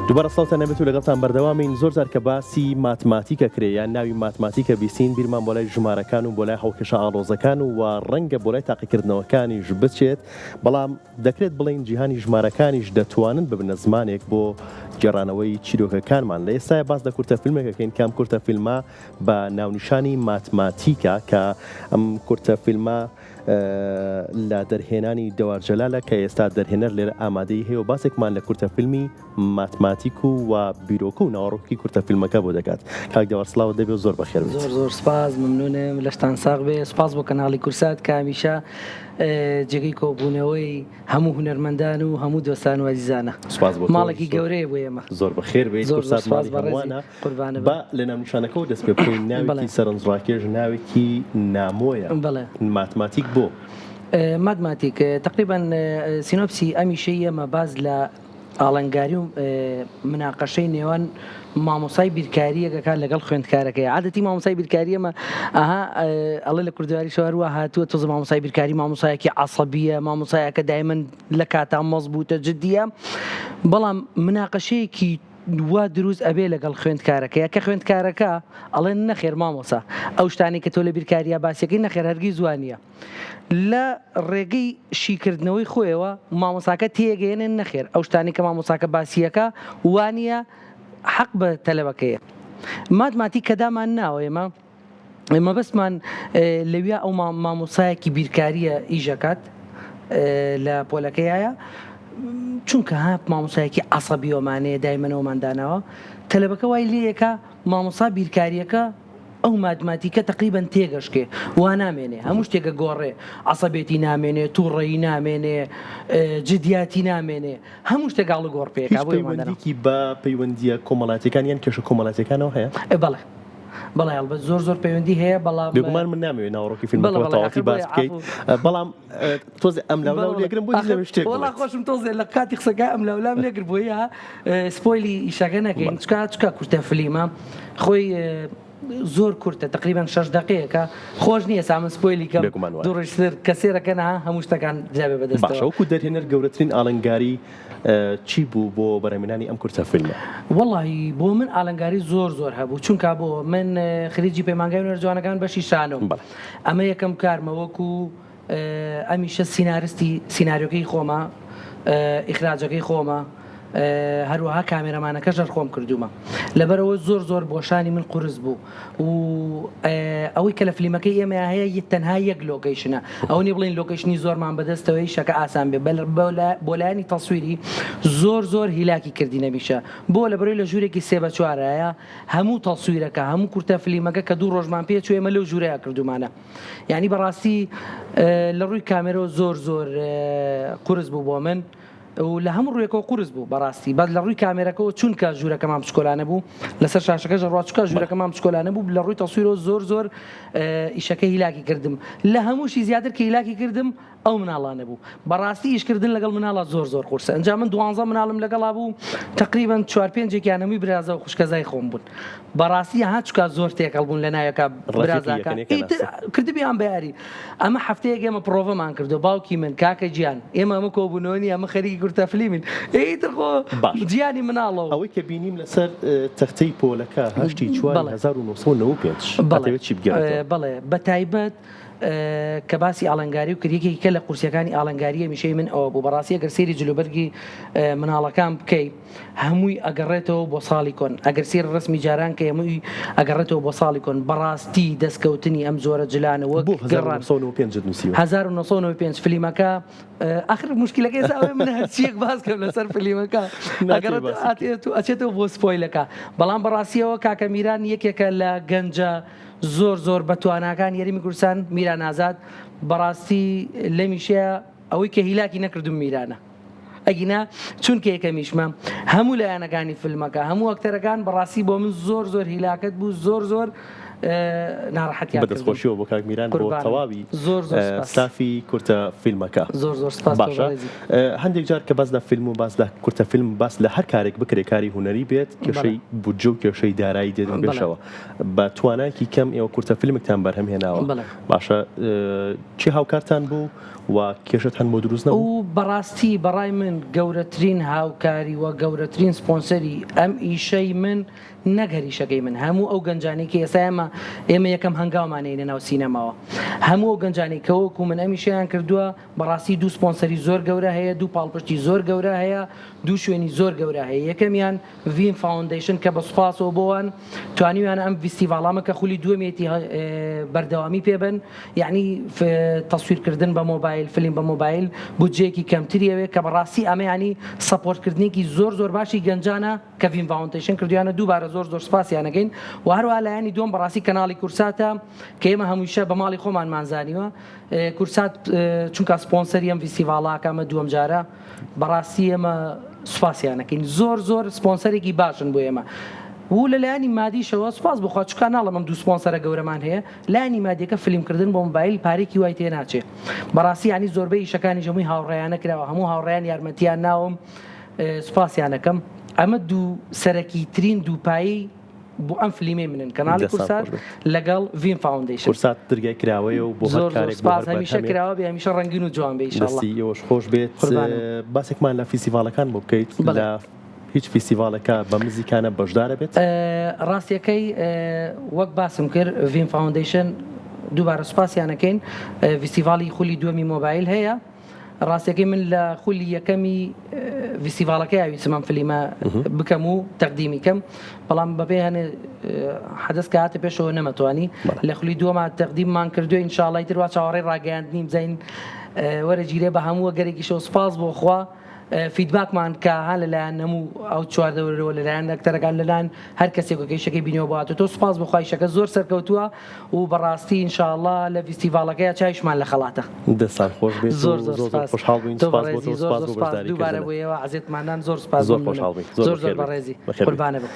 دووبارە ساڵتە نەبێت و لەگەڵتان بەردەوامین زۆر جار کە باسی ماتماتیکە کرێ یان ناوی ماتماتیکە بیستین بیرمان بۆ لای ژمارەکان و بۆ لای هەڵکێشە ئاڵۆزەکان و ڕەنگە بۆ لای تاقیکردنەوەکانیش بچێت بەڵام دەکرێت بڵین جیهانی ژمارەکانیش دەتوانن ببنە زمانێک بۆ گێڕانەوەی چیرۆکەکانمان لە ئێستای باس لە کورتە فیلمێکەکەین کام کورتە فیلمە بە ناونیشانی ماتماتیکە کە ئەم کورتە فیلمە لە دەرهێنانی دەوارجەلالە کە ئێستا دەرهێنەر لێرە ئامادەی هەیە و باسێکمان لە کورتە فیلمی ماتماتیک و بیرۆکە و ناوەڕۆکی کورتە فیلمەکە بۆ دەکات. کاک دەوار سڵاوت دەبێت زۆر بەخێر بێت. زۆر سپاس ممنونم لەشتان ساغ بێ سپاس بۆ کەناڵی کورسات کە هەمیشە جێگەی کۆبوونەوەی هەموو هونەرمەندان و هەموو دۆستان و عزیزانە. سپاس بۆ ماڵێکی گەورەیە بۆ ئێمە. زۆر بەخێر بێت. کورسات ماڵی هەمووانە. بە لە ناونیشانەکەەوە دەست پێ بکەین ناوێکی سەرنجڕاکێژ ناوێکی نامۆیە. ماتماتیک بۆ ماتماتیک تقریبا سینۆپسی ئەمیشەی ئێمە باز لە ئاڵنگاری و مناقەشەی نێوان مامۆسای بیرکاریەکەکان لەگەڵ خوێندکارەکەی عادەتی مامۆسای بیرکاری ئەمە ئەڵێ لە کوردواری شەوەروە هاتووە تۆزە مامۆسای بیرکاری مامۆسایەکی عەسەبیە مامۆسایەکە دایمەن لە کاتان مەزبووتە جددیە بەڵام مناقەشەیەکی وا دروست ئەبێ لەگەڵ خوێندکارەکەی کە خوێندکارەکە ئەڵێن نەخێر مامۆسا ئەو شتانی کە تۆ لە بیرکاریە باسیەکەی نەخێر هەرگیز جوانیە لە ڕێگەی شیکردنەوەی خۆیەوە مامۆساکە تێگەێنێن نەخێر ئەو شتانی کە مامۆساکە باسیەکە وانە حەق بە تەلەبەکەیە ماتماتی کەدامان ناوە ئێمە بەسمان لەویا ئەو مامۆسایەکی بیرکاریە ئیژەکات لە پۆلەکەیایە چونکە ها مامۆسایەکی عەسەبیۆمانەیە دایمەنەوەماندانەوە تەلەبەکە وای لێیەکە مامۆسا بیرکاریەکە ئەو ماتماتیکە تقریبان تێگەشکێ وا نامێنێ هەموو شتێکە گۆڕێ عەسەبێتی نامێنێ تووڕەیی نامێنێ جدیاتی نامێنێ هەموو شتێک گاڵ گۆڕ پێکا بۆ پەیوەندیکی بە پەیوەندیە کۆمەڵاتیەکان یان کێشە کۆمەڵاتیەکانەوە هەیە بەڵێ هەڵبەت زۆر پەیوەندی هەیە بەڵام بێگومان من نامەوێت ناوەڕۆکی فیلمەکەەوەی باس بکەیت بەڵام تۆز ئەم لاولام لێگرم بۆ شتێک وەڵا خۆشم تۆزێ لە کاتی قسەکە ئەم لاولام لێگر بۆیە سپۆیلی ئیشەکە نەکەین چکە کورتە فیلمە خۆی زۆر کورتە تقریبان 6 دقەیەکە خۆش نییە سامن سپۆیلی کە دوڕشتر کەسێرەکەنا هەموو شتەکان جابێ بەدەست باشە وەکو دەرهێنەر گەورەترین ئاڵنگاری چی بوو بۆ بەرهەمێنانی ئەم کورتە فیلمە؟ وەڵی بۆ من ئاڵنگاری زۆر هەبوو چونکە بۆ من خریجی پەیمانگای هونەرجوانەکان بەشی شانۆم ئەمە یەکەم کارمە وەکو ئەمیشە سیناریۆکەی خۆمە ئیخراجەکەی خۆمە هەروەها کامێرەمانەکە ژەر خۆم کردومە لەبەرەوە زۆر بۆشانی من قورس بوو و ئەوەی کە لە فیلمەکەی ئێمە هەیە تەنها یەک لۆکیشنە ئەو نی بڵین لۆکیشنی زۆرمان بەدەستەوەی شەکە ئاسان بێ بۆ لایانی تەسویری زۆر هیلاکی کردی نەمیشە بۆ لەبەرەوەی لە ژوورێکی 3/4 هەموو تەسویرەکە هەموو کورتە فیلمەکە کە 2 ڕۆژمان پێ چوێمە لەو ژوورەیە کردومانە یعنی بەڕاستی لە ڕووی کامێرەوە زۆر قورس بوو بۆ من و لە هەموو ڕوویەکەەوە قورس بوو بەڕاستی بعد لە ڕووی کامێرەکەەوە چونکە ژوورەکەمان بچکۆلانە بوو لەسەر شاشەکە ڕاچکە ژوورەکەمان بچکۆلانە بوو لە ڕووی تەسویرەوە زۆر ئیشەکە هیلاکی کردم لە هەمووشی زیاتر کە هیلاکی کردم ئەو مناڵانە بوو بەڕاستی ئیشکردن لەگەڵ مناڵە زۆر قورسە ئەنجا من 12 مناڵم لەگەڵا بوو تقریبا 4-5 برازە و خوشکەزای خۆم بوون بەڕاستی ها چکە زۆر تێکەڵ بوون لە ناوەکە برازەکە کردبیان بەیاری ئەمە هەفتەیەک ئێمە پرۆڤەمان کردو باوکی من کاکە گیان ئێمە ئەمە کۆبوونەوەنی ئەمە خەریکی کورتە فیلمین ئیتر خۆ گیانی مناڵەوە ئەوەی کە بینیم لەسەر تەختەی پۆلەکە 1995 چی بگەڕێتەوە بەڵێ بە تایبەت کە باسی ئاڵنگاری و کردیەکێکی کە لە قورسیەکانی ئاڵنگاریە میشەی من ئەوە بوو بەڕاستی ئەگەر سێری جلوبەرگی مناڵەکان بکەیت هەمووی ئەگەڕێتەوە بۆ ساڵی کۆن ئەگەر سێر ڕسمی جاران کە هەمووی ئەگەڕێتەوە بۆ ساڵی کۆن بەڕاستی دەستکەوتنی ئەم زۆرە جلانە وەک 1995 فیلمەکە ئاخر مشکلەکەی ساوێ من هەرچیەک باس کەم لەسەر فیلمەکە ئەچێتەوە بۆ سپۆیلەکە بەڵام بەڕاستیەوە کاکە میران یەکێکە لە گەنجە زۆر بەتواناکان یاریمی کوردستان میران ئازاد بەڕاستی لە میشەیە ئەوەی کە هیلاکی نەکردم میرانە ئەگینا چونکە یەکەمیشمە هەموو لایەنەکانی فیلمەکە هەموو ئەکتەرەکان بەڕاستی بۆ من زۆر هیلاکت بوو زۆر ناڕەحەتیان بەدەستخۆشیەوە بۆ کاک میران بۆ تەواوی زۆر سافی کورتە فیلمەکە. زۆر سپاس باشە. هەندێک جار کە باس لە فیلم و باس لە کورتە فیلم باس لە هەر کارێک بکرێ کاری هوەری بێت کێشەی بودجە و کێشەی دارایی دێتن پێشەوە بە توانایکی کەم ئێوە کورتە فیلمێکتان بەرهەمهێناوە. باشە چی هاوکارتان بوو و کێشت هەن بۆ دروست نەبوو؟ و بەڕاستی بەڕای من گەورەترین هاوکاری وە گەورەترین سپۆنسەری ئەم ئیشەی من نەگەریشەکەی من هەموو ئەو گەنجانێکی ئێستا ئێمە یەکەم هەنگاومانەی لەناو سینەماوە هەموو ئەو گەنجانێکەوەکو من ئەمیشیان کردووە بەڕاستی دوو سپۆنسەری زۆر گەورە هەیە دوو پاڵپشتی زۆر گەورە هەیە دوو شوێنی زۆر گەورە هەیە یەکەمیان ڤین فاوندیشن کە بە سوپاسەوە بۆوان توانیویان ئەم فیستیڤاڵامە کە خولی دووەمێتی بەردەوامی پێبن یعنی تەسویرکردن بە مۆبایل فیلم بە مۆبایل بودجەیەکی کەمتریەوێت کە بەڕاستی ئەمە ینی سەپۆرتکردنێکی زۆر باشی گەنجانە کە ڤین فاوندیشن کردویانە دووبارە زۆر سپاسیانەکەین و هەروە لایانی دوم بەڕاستی کەناڵی کورساتە کە ئێمە هەمووشە بە ماڵی خۆمان مانزانیوە کورسات چونکە سپۆنسەری ئەم فیستیڤاڵاکە ئەمە دووەم جارە بەڕاستی ئێمە سوپاسیانەکەین زۆر سپۆنسەرێکی باشن بۆ ئێمە و لەلایانی مادیشەوە سوپاس بخوا چکە ناڵم ئەم دوو سپۆنسەرە گەورەمان هەیە لایانی مادیەکە فیلمکردن بۆ مۆبایل پارێکی وای تێ ناچێت بەڕاستی ینی زۆربەی ئیشەکانی هەمووی هاوڕێیانە کراوە هەموو هاوڕێیان یارمەتیان ناوم سوپاسیانەکەم ئەمە دوو سەرەکی ترین دووپایی بۆ ئەم فیلمێ منن کەناڵی کورسات لەگەڵ ڤین فاوندیشن کورسات دەرگای کراوەیە و بۆ زۆر سپاس هەمیشە کراوە بێ هەمیشە ڕەنگین و جوان بێ ئینشاءالله دەستی ئێوەش خۆش بێت باسێکمان لە فیستیڤاڵەکان بۆ بکەیت لە هیچ فیستیڤاڵەکە بە مزیکانە بەشدارە بێت ڕاستیەکەی وەک باسم کرد ڤین فاوندیشن دووبارە سوپاسیانەکەین فیستیڤاڵی خولی دووەمی مۆبایل هەیە ڕاستیەکەی من لە خولی یەکەمی فیستیڤاڵەکەی ئاویسمم فیلمە بکەم و تەقدیمی کەم بەڵام بەپێ هەنێ حەدەست کە هاتە پێشەوە نەمەتوانی لە خولی دووەمە تەقدیممان کردووە ئینشاڵڵای تر وا چاوەڕێی ڕاگەیاندنی بزین وەرە گیرێ بە هەمووە گەرێکیشەوە سپاس بۆ خوا فیدباکمان کە هەن لەلایەن هەموو ئەو چواردەوەرەوە لەلایەن ئەکتەرەکان لەلایەن هەر کەسێکەکەی شەکەی بینەوە باتە تۆ سپاس بۆ خۆیشەکە زۆر سەرکەوتووە و بەڕاستی ئینشاءالله لە فیستیڤاڵەکەی چایشمان لە خەڵاتە دەستان خۆش بێت زۆر خۆشحاڵ بووین سپاس بۆ تۆ سپاس بۆ دووبارە بۆیەوە عەزیزمانان زۆر سپاس زۆر خۆشحاڵ بووین زۆر بەڕێزی قوربانە بێت